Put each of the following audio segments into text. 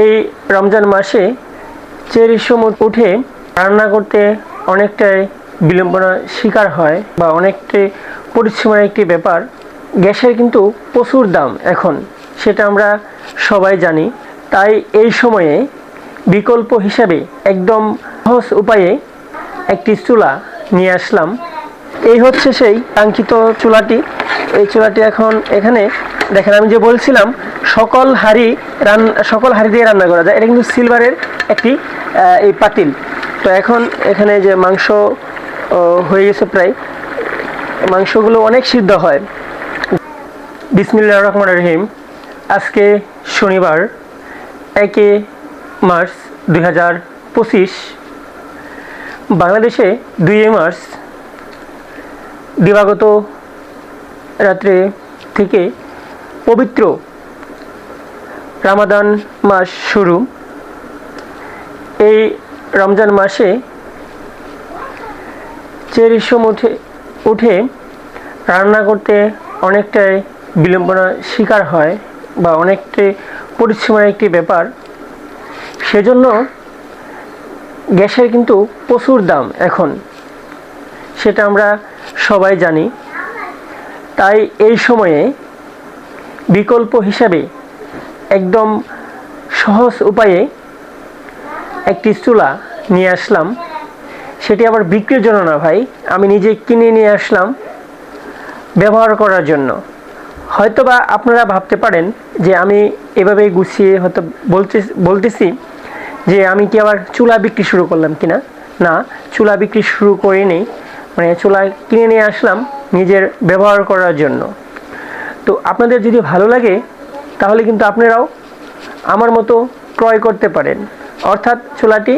এই রমজান মাসে চেরির সময় উঠে রান্না করতে অনেকটাই বিড়ম্বনার শিকার হয় বা অনেকটাই পরিশ্রমের একটি ব্যাপার। গ্যাসের কিন্তু প্রচুর দাম এখন, সেটা আমরা সবাই জানি। তাই এই সময়ে বিকল্প হিসাবে একদম সহজ উপায়ে একটি চুলা নিয়ে আসলাম। এই হচ্ছে সেই কাঙ্ক্ষিত চুলাটি। এই চুলাটি এখন এখানে দেখেন, আমি যে বলছিলাম সকল হাঁড়ি দিয়ে রান্না করা যায়। এটা কিন্তু সিলভারের একটি এই পাতিল। তো এখন এখানে যে মাংস হয়ে গেছে প্রায়, মাংসগুলো অনেক সিদ্ধ হয়। বিসমিল্লাহির রহমানির রহিম। আজকে শনিবার 1 মার্চ 2025, বাংলাদেশে 2 মার্চ দিবাগত রাত্রে থেকে পবিত্র রমাদান মাস শুরু। এই রমজান মাসে চেরির সময় উঠে রান্না করতে অনেকটাই বিড়ম্বনার শিকার হয় বা অনেকটাই পরিশ্রমের একটি ব্যাপার। সেজন্য গ্যাসের কিন্তু প্রচুর দাম এখন, সেটা আমরা সবাই জানি। তাই এই সময়ে বিকল্প হিসাবে একদম সহজ উপায়ে একটি চুলা নিয়ে আসলাম। সেটি আবার বিক্রির জন্য না ভাই, আমি নিজে কিনে নিয়ে আসলাম ব্যবহার করার জন্য। হয়তোবা আপনারা ভাবতে পারেন যে আমি এভাবে গুছিয়ে হয়তো বলতেছি যে আমি কি আবার চুলা বিক্রি শুরু করলাম কিনা। না, চুলা বিক্রি শুরু করিনি, মানে চুলা কিনে নিয়ে আসলাম নিজের ব্যবহার করার জন্য। তো আপনাদের যদি ভালো লাগে তাহলে কিন্তু আপনারাও আমার মতো ক্রয় করতে পারেন, অর্থাৎ চুলাটি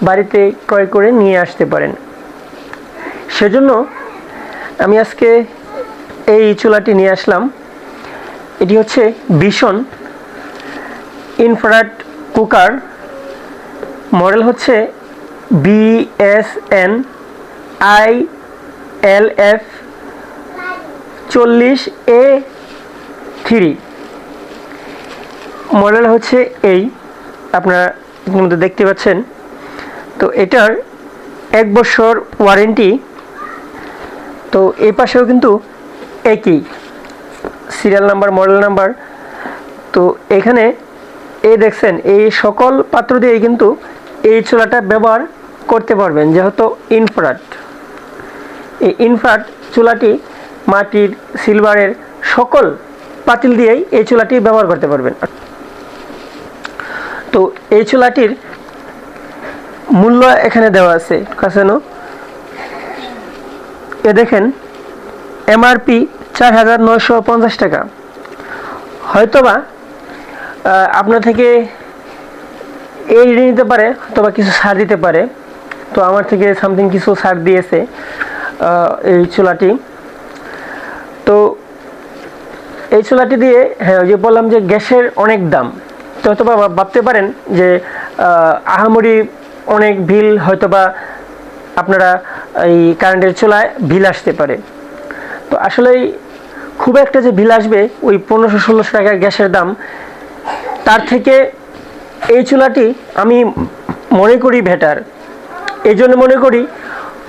বাড়িতে ক্রয় করে নিয়ে আসতে পারেন। সেজন্য আমি আজকে এই চুলাটি নিয়ে আসলাম। এটি হচ্ছে ভিশন ইনফ্রারেড কুকার, মডেল হচ্ছে BSN ILF 40A3। মডেল হচ্ছে এই, আপনারা ইতিমধ্যে দেখতে পাচ্ছেন। তো এটার 1 বছর ওয়ারেন্টি। তো এই পাশেও কিন্তু একই সিরিয়াল নাম্বার, মডেল নাম্বার। তো এখানে এই দেখছেন, এই সকল পাত্র দিয়ে কিন্তু এই চুলাটা ব্যবহার করতে পারবেন, যেহেতু ইনফ্রারেড। এই ইনফ্রারেড চুলাটি মাটির, সিলভারের সকল পাতিল দিয়েই এই চুলাটি ব্যবহার করতে পারবেন। তো এই চুলাটির মূল্য এখানে দেওয়া আছে কাছেনো, এ দেখেন MRP 4,950 টাকা। হয়তোবা আপনার থেকে এই নিতে পারে, অথবা কিছু ছাড় দিতে পারে। তো আমার থেকে সামথিং কিছু ছাড় দিয়েছে এই চুলাটি। তো এই চুলাটি দিয়ে, হ্যাঁ, ওই যে বললাম যে গ্যাসের অনেক দাম। তো হয়তোবা ভাবতে পারেন যে আহামরি অনেক বিল হয়তোবা আপনারা এই কারেন্টের চুলায় বিল আসতে পারে। তো আসলেই খুব একটা যে বিল আসবে ওই 1500-1600 টাকা গ্যাসের দাম, তার থেকে এই চুলাটি আমি মনে করি বেটার। এই জন্য মনে করি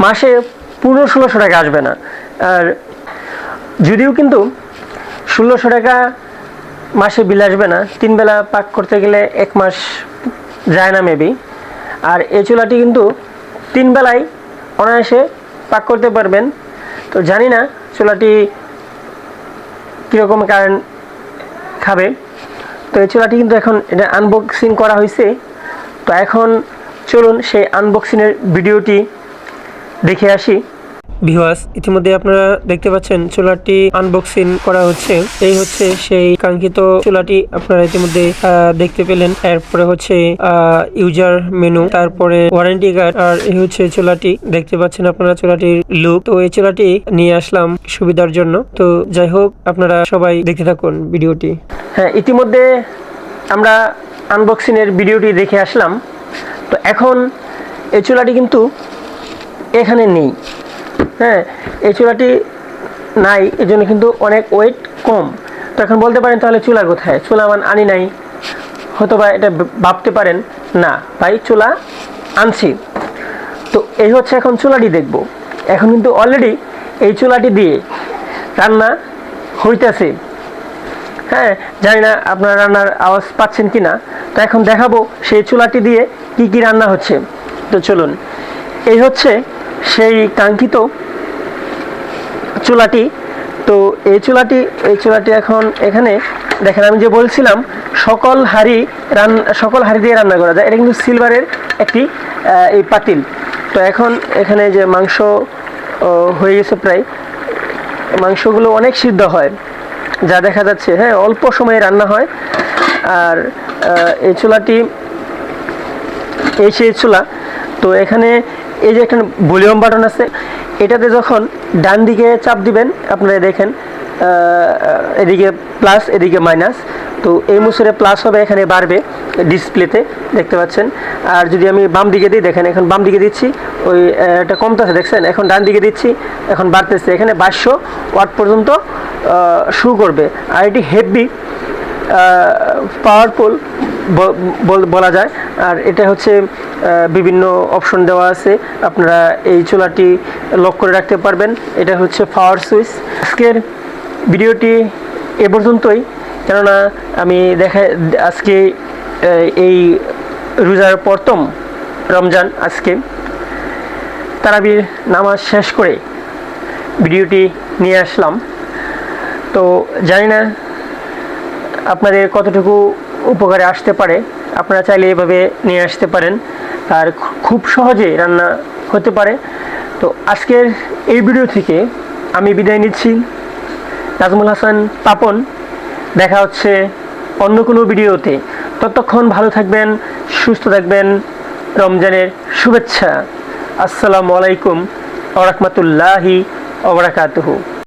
মাসে 1500-1600 টাকা আসবে না। আর যদিও কিন্তু 1600 টাকা মাসে বিল আসবে না, 3 বেলা পাক করতে গেলে 1 মাস যায় না মেবি। আর এই চুলাটি কিন্তু 3 বেলায় অনায়াসে পাক করতে পারবেন। তো জানি না চুলাটি কীরকম কারেন্ট খাবে। তো এই চুলাটি কিন্তু এখন এটা আনবক্সিং করা হয়েছে। তো এখন চলুন সেই আনবক্সিংয়ের ভিডিওটি দেখে আসি। ভিউয়ার্স, ইতিমধ্যে আপনারা দেখতে পাচ্ছেন চুলাটি আনবক্সিং করা হচ্ছে। এই হচ্ছে সেই কাঙ্ক্ষিত চুলাটি, আপনারা ইতিমধ্যে দেখতে পেলেন। এরপরে হচ্ছে ইউজার মেনু, তারপরে ওয়ারেন্টি কার্ড, আর এই হচ্ছে চুলাটি। দেখতে পাচ্ছেন আপনারা চুলাটির লুক। তো এই চুলাটি নিয়ে আসলাম সুবিধার জন্য। তো যাই হোক, আপনারা সবাই দেখতে থাকুন ভিডিওটি। হ্যাঁ, ইতিমধ্যে আমরা আনবক্সিং এর ভিডিওটি দেখে আসলাম। তো এখন এই চুলাটি কিন্তু এখানে নেই। হ্যাঁ, এই চুলাটি নাই, এই জন্য কিন্তু অনেক ওয়েট কম। তো এখন বলতে পারেন তাহলে চুলা কোথায়? চুলা আনি নাই, হয়তোবা এটা ভাবতে পারেন, না ভাই চুলা আনছি। তো এই হচ্ছে এখন চুলাটি দেখব। এখন কিন্তু অলরেডি এই চুলাটি দিয়ে রান্না হইতেছে। হ্যাঁ, জানি না আপনারা রান্নার আওয়াজ পাচ্ছেন কি না। তো এখন দেখাবো সেই চুলাটি দিয়ে কি কি রান্না হচ্ছে। তো চলুন, এই হচ্ছে সেই কাঙ্ক্ষিত চুলাটি। তো এই চুলাটি এখন এখানে দেখেন, আমি যে বলছিলাম সকল হাঁড়ি দিয়ে রান্না করা যায়। এটা কিন্তু সিলভারের একটি এই পাতিল। তো এখন এখানে যে মাংস হয়ে গেছে প্রায়, মাংসগুলো অনেক সিদ্ধ হয় যা দেখা যাচ্ছে। হ্যাঁ, অল্প সময়ে রান্না হয়। আর এই চুলাটি সেই চুলা। তো এখানে এই যে একটা ভলিউম বাটন আছে, এটাতে যখন ডান দিকে চাপ দিবেন আপনারা দেখেন এদিকে প্লাস এদিকে মাইনাস। তো এই মুসুরে প্লাস হবে, এখানে বাড়বে ডিসপ্লেতে দেখতে পাচ্ছেন। আর যদি আমি বাম দিকে দিই, দেখেন এখন বাম দিকে দিচ্ছি, ওই এটা কমতেছে দেখছেন। এখন ডান দিকে দিচ্ছি, এখন বাড়তেছে। এখানে 2200 ওয়াট পর্যন্ত শু করবে। আর এটি হেভি পাওয়ারফুল বলা যায়। আর এটা হচ্ছে বিভিন্ন অপশন দেওয়া আছে, আপনারা এই চুলাটি লক করে রাখতে পারবেন। এটা হচ্ছে পাওয়ার সুইচ। আজকের ভিডিওটি এ পর্যন্তই, কেননা আমি আজকে এই রোজার প্রথম রমজান, আজকে তারাবির নামাজ শেষ করে ভিডিওটি নিয়ে আসলাম। তো জানি না আপনাদের কতটুকু উপকারে আসতে পারে। আপনারা চাইলে এভাবে নিয়ে আসতে পারেন, আর খুব সহজে রান্না হতে পারে। তো আজকের এই ভিডিও থেকে আমি বিদায় নিচ্ছি। নাজমুল হাসান পাপন। দেখা হচ্ছে অন্য কোনো ভিডিওতে। ততক্ষণ ভালো থাকবেন, সুস্থ থাকবেন। রমজানের শুভেচ্ছা। আসসালামু আলাইকুম ওয়া রাহমাতুল্লাহি ওয়া বারাকাতুহু।